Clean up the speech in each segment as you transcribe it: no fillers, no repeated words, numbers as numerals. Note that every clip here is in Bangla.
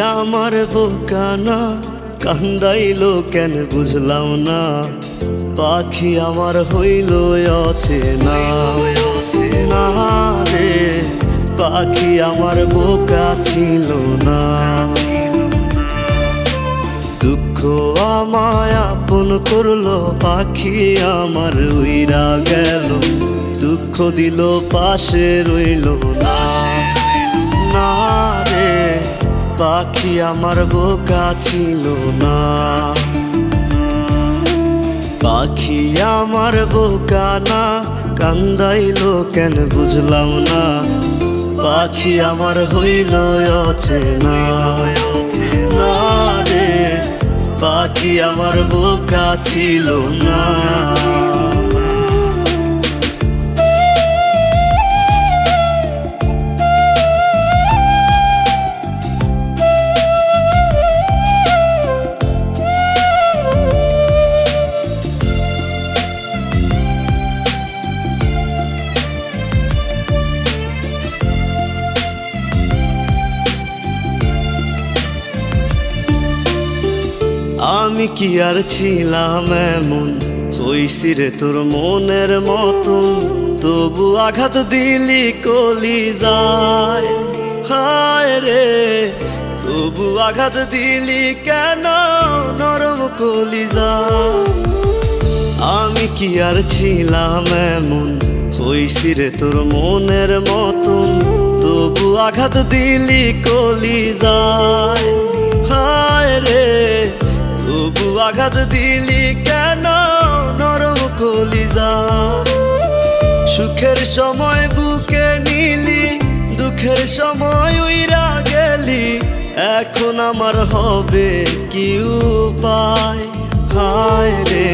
আমার বোকা না, কান্দাইলো কেন বুঝলাম না। পাখি আমার হইল অচেনা, না রে পাখি আমার বোকা ছিল না। দুঃখ আমায় আপন করলো, পাখি আমার উইরা গেল। দুঃখ দিল পাশে রইল না, না রে পাখি আমার বোকা ছিল না। পাখি আমার বোকা না, কান্দাইলো কেন বুঝলাম না। পাখি আমার হইল অচেনা, না রে পাখি আমার বোকা ছিল না। আমি কি আর ছিলাম এমন, হইছি রে তোর মনের মতন। তবু আঘাত দিলি কলিজায়, হায় রে তবু আঘাত দিলি কেন নরম কলিজায়। আমি কি আর ছিলাম এমন, হইছি রে তোর মনের মতন। তবু আঘাত দিলি কলিজায়, হায় রে তবু আঘাত দিলি কেন নরম কলিজায়। সুখের সময় বুকে নিলি, দুঃখের সময় উইরা গেলি। এখন আমার হবে কি উপায়, হায় রে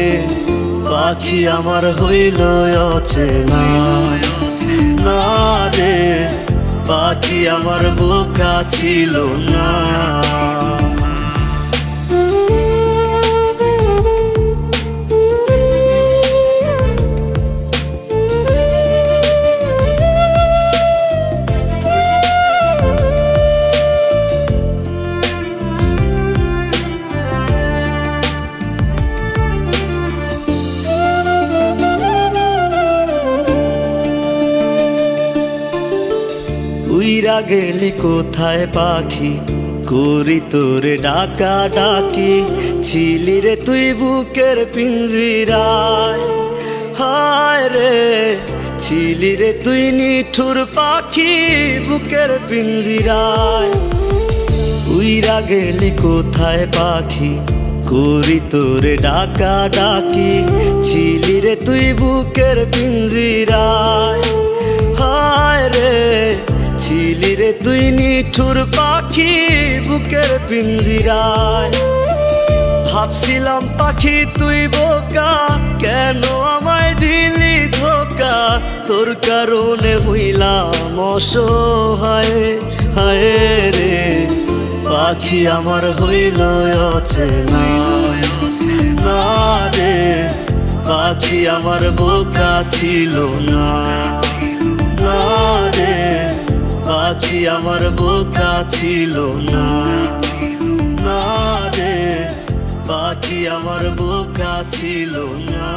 পাখি আমার হইল অচেনা, না রে পাখি আমার বোকা ছিল না। উইরা গেলি কোথায় পাখি, করি তোরে ডাকা ডাকি। ছিলি রে তুই বুকের পিঞ্জিরায়, হায় রে ছিলি রে তুই নিঠুর পাখি বুকের পিঞ্জিরায়। উইরা গেলি কোথায় পাখি, করি তোরে ডাকা ডাকি। ছিলি রে তুই বুকের পিঞ্জিরায়, হায় রে ছিলি রে তুই নিঠুর পাখি বুকের পিঞ্জিরায়। ভাবছিলাম পাখি তুই বোকা, কেন আমায় দিলি ধোকা। তোর কারণে হইলাম অসহায়, হায় রে পাখি আমার হইল অচেনা, না রে পাখি আমার বোকা ছিল না, না রে পাখি আমার বোকা ছিল না, না রে পাখি আমার বোকা ছিল না।